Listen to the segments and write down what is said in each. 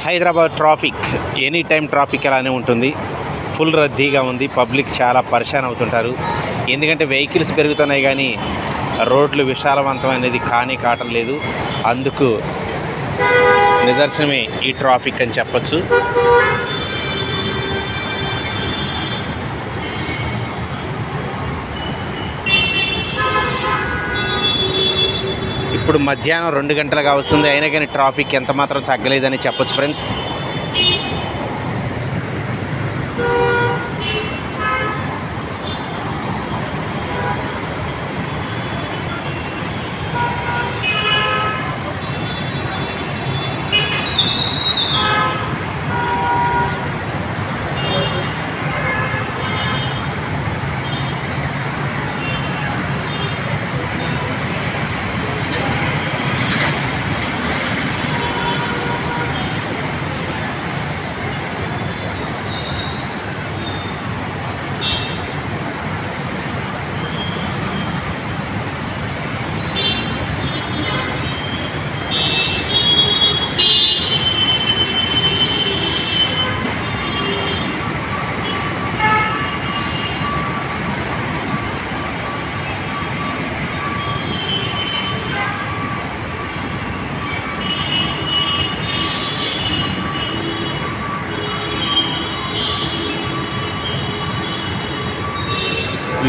Hyderabad traffic any time traffic అలానే ఉంటుంది. Full రద్దీగా ఉంది. పబ్లిక్ చాలా పరిశాన్ అవుతుంటారు. ఎందుకంటే వెహికల్స్ పెరుగుతున్నాయి కానీ రోడ్లు విశాలవంతమైనది కానీ కావటం లేదు. అందుకు నిదర్శనమే ఈ ట్రాఫిక్ అని చెప్పచ్చు. ఇప్పుడు మధ్యాహ్నం 2 గంటలుగా వస్తుంది. అయినా కానీ ట్రాఫిక్ ఎంత మాత్రం తగ్గలేదని చెప్పొచ్చు ఫ్రెండ్స్.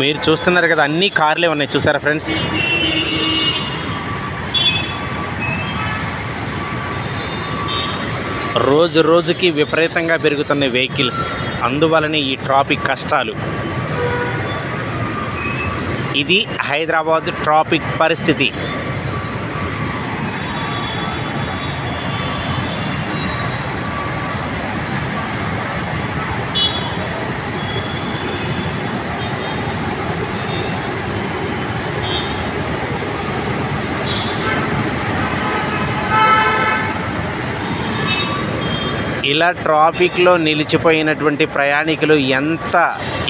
మీరు చూస్తున్నారు కదా, అన్ని కార్లే ఉన్నాయి. చూసారా ఫ్రెండ్స్? రోజు రోజుకి విపరీతంగా పెరుగుతున్న వెహికల్స్, అందువలనే ఈ ట్రాఫిక్ కష్టాలు. ఇది హైదరాబాద్ ట్రాఫిక్ పరిస్థితి. ఇలా ట్రాఫిక్లో నిలిచిపోయినటువంటి ప్రయాణికులు ఎంత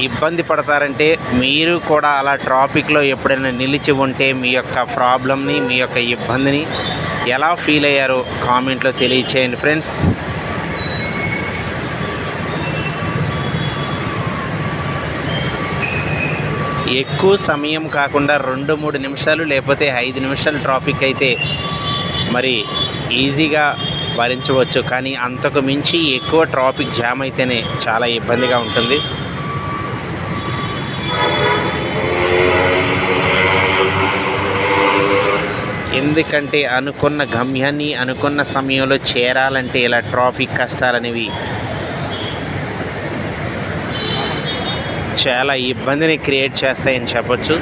ఇబ్బంది పడతారంటే, మీరు కూడా అలా ట్రాఫిక్లో ఎప్పుడైనా నిలిచి ఉంటే మీ యొక్క ప్రాబ్లమ్ని, మీ యొక్క ఇబ్బందిని ఎలా ఫీల్ అయ్యారో కామెంట్లో తెలియచేయండి ఫ్రెండ్స్. ఎక్కువ సమయం కాకుండా 2-3 నిమిషాలు లేకపోతే 5 నిమిషాలు ట్రాఫిక్ అయితే మరి ఈజీగా భరించవచ్చు. కానీ అంతకు మించి ఎక్కువ ట్రాఫిక్ జామ్ అయితేనే చాలా ఇబ్బందిగా ఉంటుంది. ఎందుకంటే అనుకున్న గమ్యాన్ని అనుకున్న సమయంలో చేరాలంటే ఇలా ట్రాఫిక్ కష్టాలనేవి చాలా ఇబ్బందిని క్రియేట్ చేస్తాయని చెప్పొచ్చు.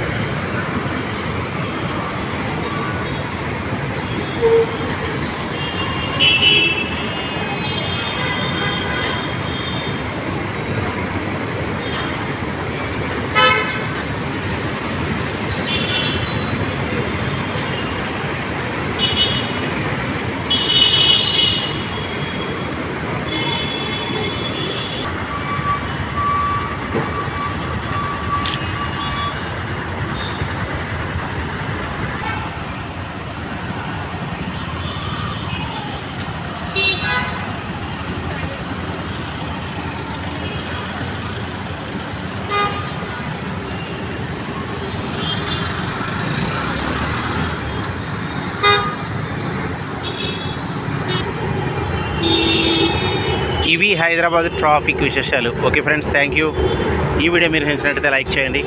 ఇవి హైదరాబాద్ ట్రాఫిక్ విశేషాలు. Okay friends, thank you. ఈ వీడియో మీరు నచ్చినట్లయితే లైక్ చేయండి.